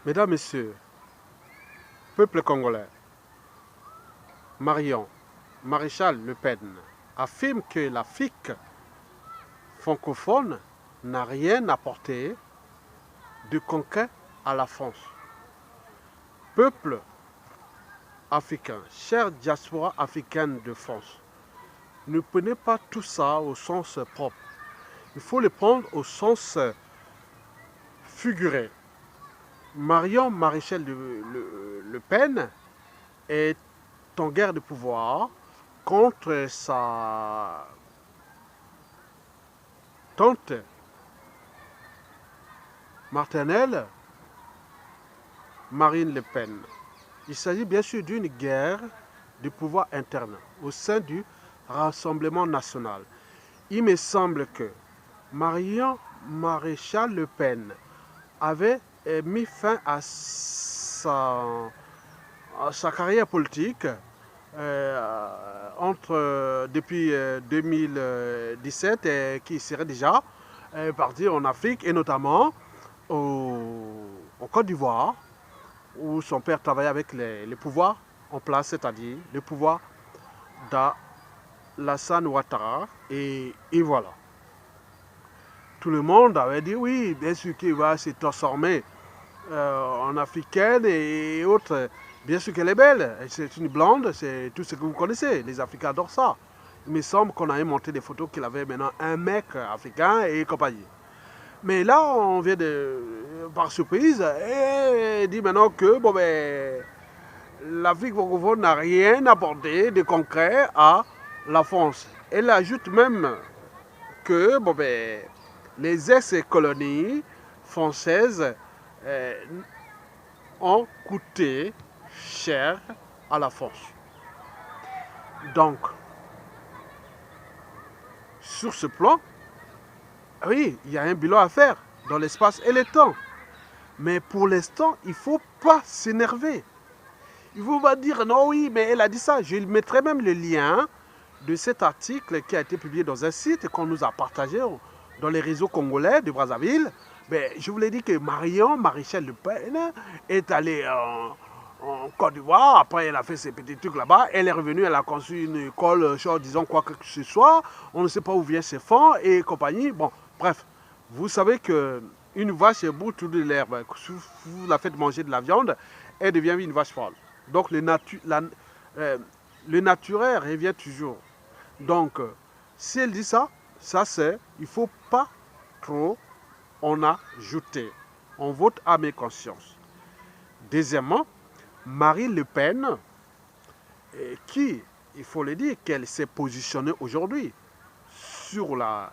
Mesdames, Messieurs, peuple congolais, Marion Maréchal Le Pen affirme que l'Afrique francophone n'a rien apporté de concret à la France. Peuple africain, chère diaspora africaine de France, ne prenez pas tout ça au sens propre. Il faut le prendre au sens figuré. Marion Maréchal Le Pen est en guerre de pouvoir contre sa tante maternelle, Marine Le Pen. Il s'agit bien sûr d'une guerre de pouvoir interne au sein du Rassemblement national. Il me semble que Marion Maréchal Le Pen avait mis fin à sa carrière politique depuis 2017 et qui serait déjà parti en Afrique et notamment en Côte d'Ivoire où son père travaillait avec les pouvoirs en place, c'est-à-dire le pouvoir d'Alassane Ouattara et voilà. Tout le monde avait dit oui, bien sûr qu'il va se transformer en africaine et autres. Bien sûr qu'elle est belle, c'est une blonde, c'est tout ce que vous connaissez, les Africains adorent ça. Il me semble qu'on avait monté des photos qu'il avait maintenant un mec africain et compagnie. Mais là, on vient par surprise et dit maintenant que bon, ben, l'Afrique francophone n'a rien apporté de concret à la France. Elle ajoute même que bon, ben, les ex-colonies françaises ont coûté cher à la France. Donc, sur ce plan, oui, il y a un bilan à faire dans l'espace et le temps. Mais pour l'instant, il ne faut pas s'énerver. Il ne faut pas dire non, oui, mais elle a dit ça. Je mettrai même le lien de cet article qui a été publié dans un site qu'on nous a partagé dans les réseaux congolais de Brazzaville. Mais je vous l'ai dit que Marion Maréchal Le Pen est allée en Côte d'Ivoire. Après, elle a fait ses petits trucs là-bas. Elle est revenue, elle a conçu une école, disons quoi que ce soit. On ne sait pas où viennent ses fonds et compagnie. Bon, bref, vous savez qu'une vache est bout de l'herbe. Si vous la faites manger de la viande, elle devient une vache folle. Donc, le naturel revient toujours. Donc, si elle dit ça, c'est, il ne faut pas trop en ajouter. On vote à mes consciences. Deuxièmement, Marine Le Pen, qui, il faut le dire, qu'elle s'est positionnée aujourd'hui sur la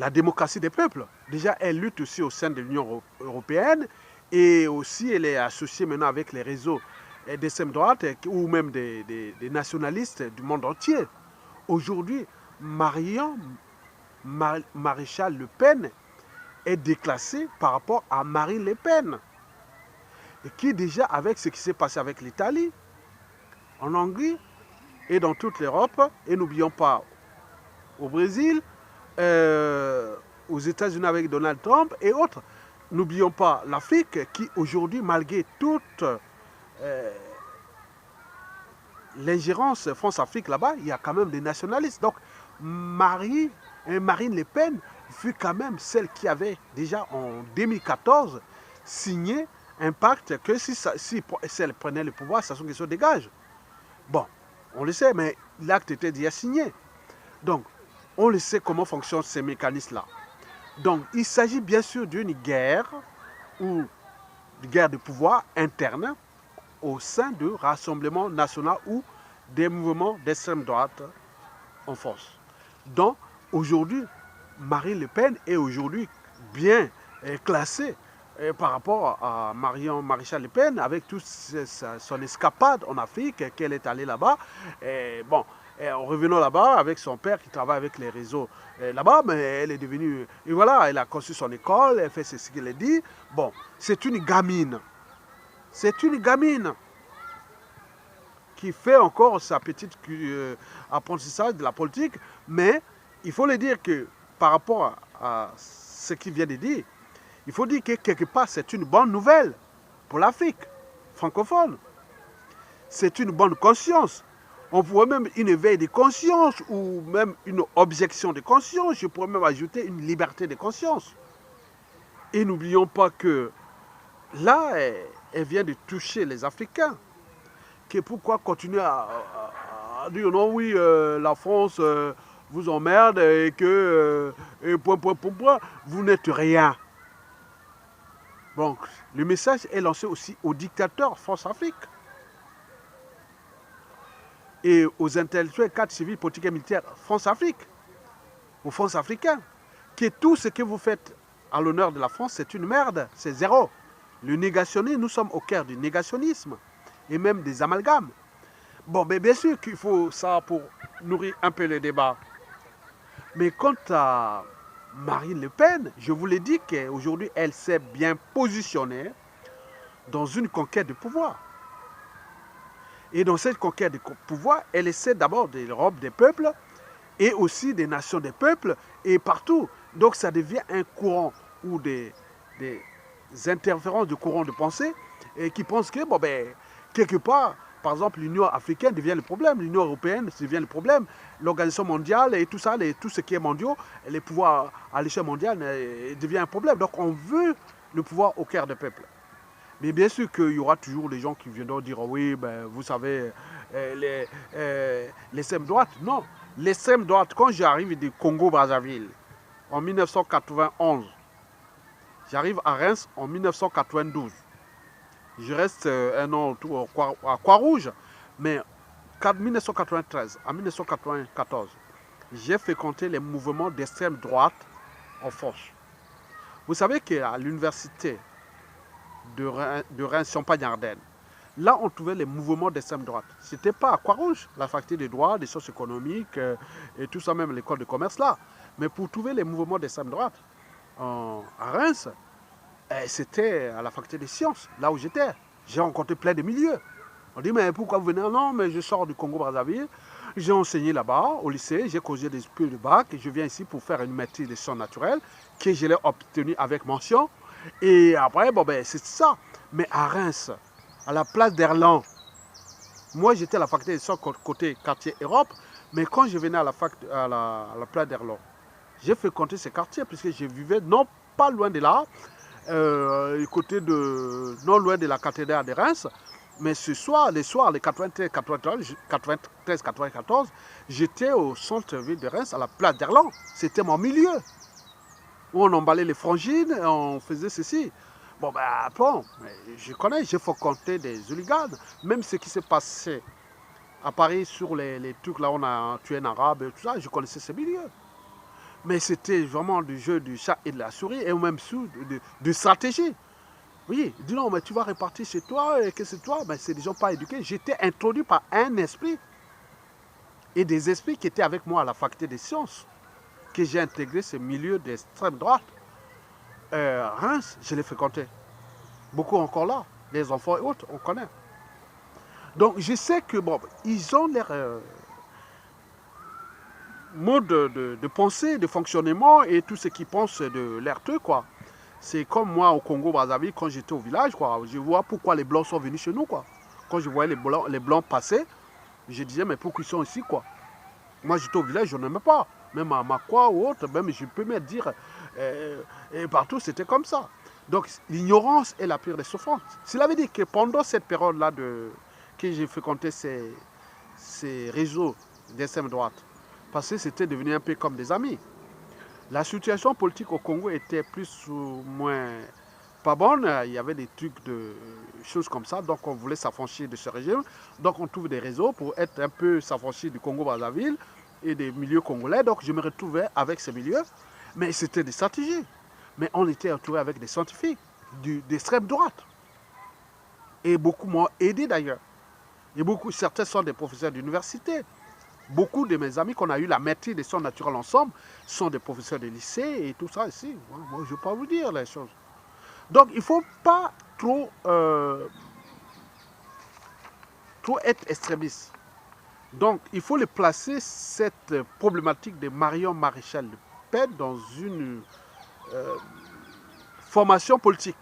démocratie des peuples. Déjà, elle lutte aussi au sein de l'Union européenne et aussi elle est associée maintenant avec les réseaux d'extrême droite ou même des nationalistes du monde entier. Aujourd'hui, Marion Maréchal Le Pen est déclassée par rapport à Marine Le Pen, et qui déjà, avec ce qui s'est passé avec l'Italie, en Hongrie et dans toute l'Europe, et n'oublions pas au Brésil, aux États-Unis avec Donald Trump et autres, n'oublions pas l'Afrique qui aujourd'hui, malgré toute l'ingérence France-Afrique là-bas, il y a quand même des nationalistes. Donc Marine Le Pen fut quand même celle qui avait déjà en 2014 signé un pacte que si elle prenait le pouvoir, ça sont qu'ils se dégagent. Bon, on le sait, mais l'acte était déjà signé. Donc, on le sait comment fonctionnent ces mécanismes-là. Donc, il s'agit bien sûr d'une guerre ou d'une guerre de pouvoir interne au sein du Rassemblement national ou des mouvements d'extrême droite en France. Donc, aujourd'hui, Marine Le Pen est aujourd'hui bien classée par rapport à Marion Maréchal Le Pen avec toute son escapade en Afrique, qu'elle est allée là-bas. Bon, en revenant là-bas avec son père qui travaille avec les réseaux là-bas, mais elle est devenue... Et voilà, elle a conçu son école, elle fait ce qu'elle a dit. Bon, c'est une gamine. C'est une gamine qui fait encore sa petite apprentissage de la politique, mais il faut le dire que par rapport à ce qu'il vient de dire, il faut dire que quelque part, c'est une bonne nouvelle pour l'Afrique francophone. C'est une bonne conscience. On pourrait même une éveil de conscience ou même une objection de conscience. Je pourrais même ajouter une liberté de conscience. Et n'oublions pas que là, elle vient de toucher les Africains. Que pourquoi continuer à dire non, oui, la France vous emmerde et que, point, vous n'êtes rien. Donc, le message est lancé aussi aux dictateurs France-Afrique et aux intellectuels, cadres civils, politiques et militaires France-Afrique, aux France africains, que tout ce que vous faites à l'honneur de la France, c'est une merde, c'est zéro. Le négationnisme, nous sommes au cœur du négationnisme et même des amalgames. Bon, mais bien sûr qu'il faut ça pour nourrir un peu le débat. Mais quant à Marine Le Pen, je vous l'ai dit qu'aujourd'hui, elle s'est bien positionnée dans une conquête de pouvoir. Et dans cette conquête de pouvoir, elle essaie d'abord de l'Europe des peuples et aussi des nations des peuples et partout. Donc ça devient un courant ou des interférences de courants de pensée et qui pensent que, bon, ben, quelque part, par exemple, l'Union africaine devient le problème, l'Union européenne devient le problème, l'Organisation mondiale et tout ça, tout ce qui est mondial, les pouvoirs à l'échelle mondiale devient un problème. Donc on veut le pouvoir au cœur des peuples. Mais bien sûr qu'il y aura toujours des gens qui viendront dire, oh oui, ben, vous savez, l'extrême droite. Non, l'extrême droite, quand j'arrive du Congo-Brazzaville en 1991, j'arrive à Reims en 1992. Je reste un an autour à Croix-Rouge, mais en 1993 à 1994, j'ai fréquenté les mouvements d'extrême droite en France. Vous savez qu'à l'université de Reims-Champagne-Ardenne, là on trouvait les mouvements d'extrême droite. Ce n'était pas à Croix-Rouge, la faculté des droits, des sciences économiques et tout ça, même l'école de commerce là. Mais pour trouver les mouvements d'extrême droite à Reims, c'était à la faculté des sciences, là où j'étais. J'ai rencontré plein de milieux. On dit, mais pourquoi vous venez? Non, mais je sors du Congo-Brazzaville. J'ai enseigné là-bas, au lycée. J'ai causé des études de bac. Et je viens ici pour faire une maîtrise des sciences naturelles que je l'ai obtenue avec mention. Et après, bon, ben, c'est ça. Mais à Reims, à la place d'Erland, moi, j'étais à la faculté des sciences côté quartier Europe. Mais quand je venais à la place d'Erland, j'ai fréquenté ces quartiers puisque je vivais non pas loin de là, côté de, non loin de la cathédrale de Reims. Mais ce soir, les soirs, les 93-94, j'étais au centre-ville de Reims, à la place d'Erland. C'était mon milieu. Où on emballait les frangines, on faisait ceci. Bon, ben, bon, je connais, j'ai fréquenté des hooligans. Même ce qui s'est passé à Paris sur les trucs là, on a tué un arabe et tout ça, je connaissais ce milieu. Mais c'était vraiment du jeu du chat et de la souris, et même de stratégie. Oui, dis non, mais tu vas repartir chez toi, et que c'est toi, mais c'est des gens pas éduqués. J'étais introduit par un esprit, et des esprits qui étaient avec moi à la faculté des sciences, que j'ai intégré ce milieu d'extrême droite. Reims, je l'ai fréquenté. Beaucoup encore là, les enfants et autres, on connaît. Donc je sais que, bon, ils ont leur mode de pensée, de fonctionnement et tout ce qu'ils pensent de leur truc, quoi. C'est comme moi au Congo-Brazzaville, quand j'étais au village, quoi. Je vois pourquoi les Blancs sont venus chez nous, quoi. Quand je voyais les Blancs passer, je disais, mais pourquoi ils sont ici, quoi. Moi, j'étais au village, je n'aimais pas. Même à Makwa ou autre, même je peux me dire, et partout, c'était comme ça. Donc, l'ignorance est la pire des souffrances. Cela veut dire que pendant cette période-là que j'ai fréquenté ces réseaux d'extrême droite, parce que c'était devenu un peu comme des amis. La situation politique au Congo était plus ou moins pas bonne. Il y avait des trucs de choses comme ça. Donc on voulait s'affranchir de ce régime. Donc on trouve des réseaux pour être un peu s'affranchir du Congo-Brazzaville et des milieux congolais. Donc je me retrouvais avec ces milieux. Mais c'était des stratégies. Mais on était entouré avec des scientifiques d'extrême droite. Et beaucoup m'ont aidé d'ailleurs. Et certains sont des professeurs d'université. Beaucoup de mes amis qu'on a eu la maîtrise des sciences naturelles ensemble sont des professeurs de lycée et tout ça ici. Moi, je ne vais pas vous dire les choses. Donc, il ne faut pas trop être extrémiste. Donc, il faut les placer, cette problématique de Marion Maréchal Le Pen, dans une formation politique.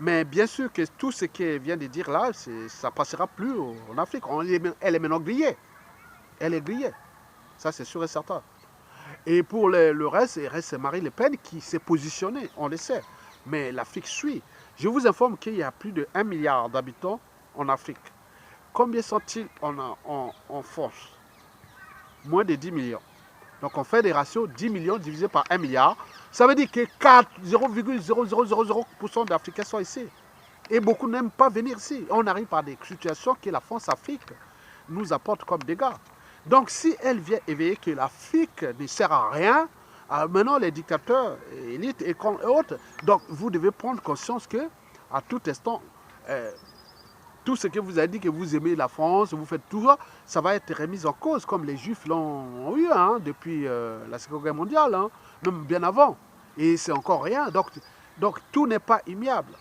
Mais bien sûr que tout ce qu'elle vient de dire là, ça ne passera plus en Afrique. Elle est maintenant grillée. Elle est grillée. Ça, c'est sûr et certain. Et pour le reste, il reste Marine Le Pen qui s'est positionnée, on le sait. Mais l'Afrique suit. Je vous informe qu'il y a plus de 1 milliard d'habitants en Afrique. Combien sont-ils en force? Moins de 10 millions. Donc on fait des ratios 10 millions divisé par 1 milliard. Ça veut dire que 0,0000% d'Africains sont ici. Et beaucoup n'aiment pas venir ici. On arrive par des situations que la France-Afrique nous apporte comme dégâts. Donc si elle vient éveiller que l'Afrique ne sert à rien, maintenant les dictateurs, élites et autres, donc vous devez prendre conscience que à tout instant, tout ce que vous avez dit que vous aimez la France, vous faites tout ça, ça va être remis en cause, comme les Juifs l'ont eu depuis la Seconde Guerre mondiale, même bien avant. Et c'est encore rien. Donc tout n'est pas immuable.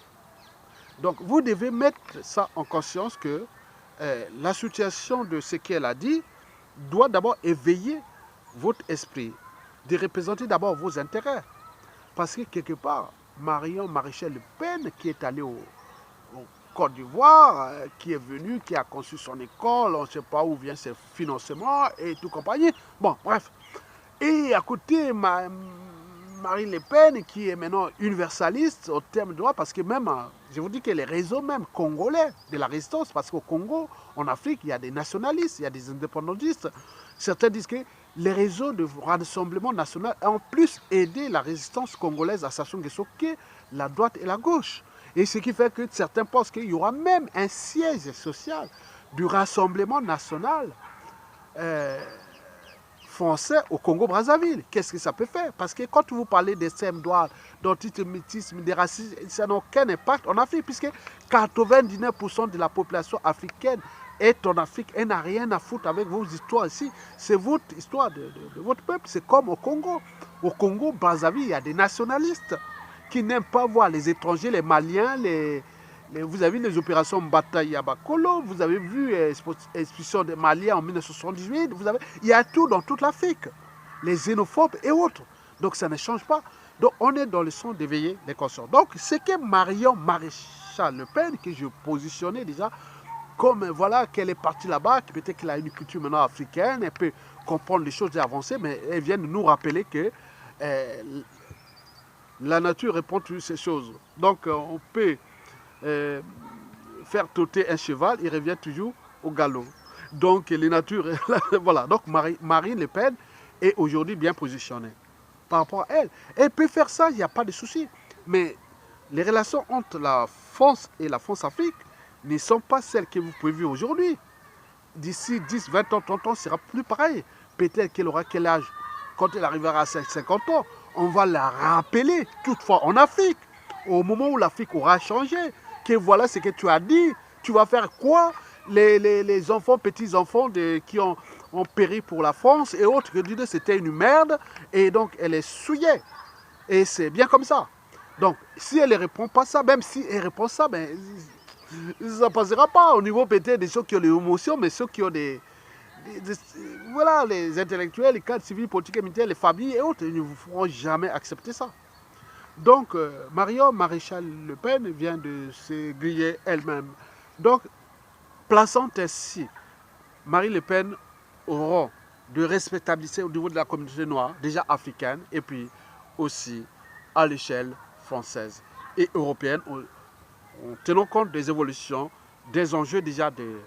Donc vous devez mettre ça en conscience que la situation de ce qu'elle a dit doit d'abord éveiller votre esprit, de représenter d'abord vos intérêts. Parce que quelque part, Marion Maréchal Le Pen, qui est allée au Côte d'Ivoire, qui est venu, qui a conçu son école, on ne sait pas où vient ses financements et tout compagnie. Bon, bref. Et à côté, Marine Le Pen, qui est maintenant universaliste au terme de droit, parce que même, je vous dis que les réseaux même congolais de la résistance, parce qu'au Congo, en Afrique, il y a des nationalistes, il y a des indépendantistes. Certains disent que les réseaux de rassemblement national ont plus aidé la résistance congolaise à Sassou Nguesso que la droite et la gauche. Et ce qui fait que certains pensent qu'il y aura même un siège social du Rassemblement national français au Congo-Brazzaville. Qu'est-ce que ça peut faire? Parce que quand vous parlez d'extrême droite, d'antisémitisme, de racisme, ça n'a aucun impact en Afrique, puisque 99% de la population africaine est en Afrique et n'a rien à foutre avec vos histoires ici. C'est votre histoire de votre peuple. C'est comme au Congo. Au Congo-Brazzaville, il y a des nationalistes qui n'aiment pas voir les étrangers, les Maliens, vous avez vu les opérations Mbata Bakolo, vous avez vu l'expulsion des Maliens en 1978, il y a tout dans toute l'Afrique, les xénophobes et autres. Donc ça ne change pas. Donc on est dans le son d'éveiller les consciences. Donc c'est que Marion Maréchal Le Pen, que je positionnais déjà, comme voilà qu'elle est partie là-bas, peut-être qu'elle a une culture maintenant africaine, elle peut comprendre les choses et avancer, mais elle vient de nous rappeler que la nature répond à toutes ces choses. Donc on peut faire sauter un cheval, il revient toujours au galop. Donc les natures, voilà. Donc Marine Le Pen est aujourd'hui bien positionnée par rapport à elle. Elle peut faire ça, il n'y a pas de souci. Mais les relations entre la France et la France-Afrique ne sont pas celles que vous pouvez vivre aujourd'hui. D'ici 10, 20 ans, 30 ans, ce sera plus pareil. Peut-être qu'elle aura quel âge? Quand elle arrivera à 50 ans, on va la rappeler, toutefois en Afrique, au moment où l'Afrique aura changé, que voilà ce que tu as dit, tu vas faire quoi? Les enfants, petits-enfants qui ont péri pour la France et autres, que disaient c'était une merde, et donc elle est souillée. Et c'est bien comme ça. Donc, si elle ne répond pas ça, même si elle répond ça, ben, ça ne passera pas au niveau peut-être des ceux qui ont des émotions, mais ceux qui ont voilà, les intellectuels, les cadres civils, politiques et militaires, les familles et autres, ils ne vous feront jamais accepter ça. Donc, Marion Maréchal Le Pen vient de se griller elle-même. Donc, plaçant ainsi Marine Le Pen au rang de respectabilité au niveau de la communauté noire, déjà africaine, et puis aussi à l'échelle française et européenne, en tenant compte des évolutions, des enjeux déjà de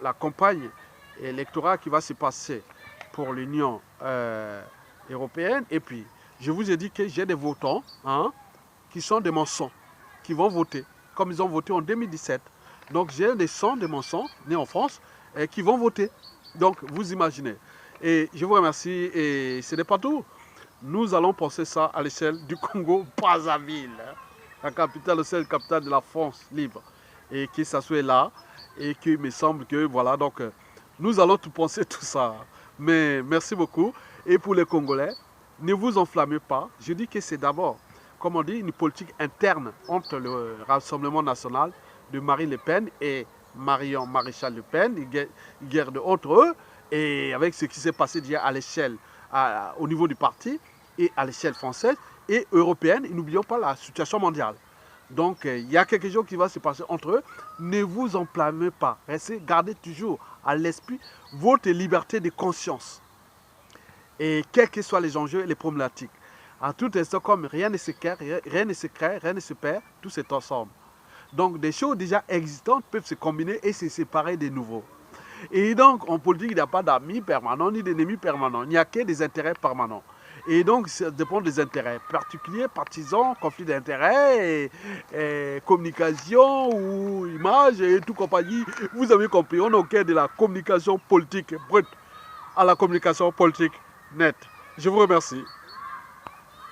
la campagne électorale qui va se passer pour l'Union européenne. Et puis, je vous ai dit que j'ai des votants qui sont de mon sang, qui vont voter, comme ils ont voté en 2017. Donc, j'ai des sangs de mon sang, nés en France, qui vont voter. Donc, vous imaginez. Et je vous remercie. Et ce n'est pas tout. Nous allons penser ça à l'échelle du Congo-Brazzaville, la capitale, la seule capitale de la France libre. Et qui s'assoit là. Et qu'il me semble que, voilà, donc, nous allons tout penser tout ça. Mais merci beaucoup. Et pour les Congolais, ne vous enflammez pas. Je dis que c'est d'abord, comme on dit, une politique interne entre le Rassemblement national de Marine Le Pen et Marion Maréchal Le Pen, une guerre entre eux, et avec ce qui s'est passé déjà à l'échelle, au niveau du parti et à l'échelle française, et européenne. Et n'oublions pas la situation mondiale. Donc, il y a quelque chose qui va se passer entre eux. Ne vous enflammez pas. Gardez toujours à l'esprit votre liberté de conscience. Et quels que soient les enjeux et les problématiques. En tout instant, comme rien ne se crée, rien ne se crée, rien ne se perd, tout est ensemble. Donc, des choses déjà existantes peuvent se combiner et se séparer de nouveau. Et donc, en politique, il n'y a pas d'amis permanents ni d'ennemis permanents. Il n'y a que des intérêts permanents. Et donc, ça dépend des intérêts particuliers, partisans, conflits d'intérêts, communication ou image et tout compagnie. Vous avez compris, on est au cœur de la communication politique brute à la communication politique nette. Je vous remercie.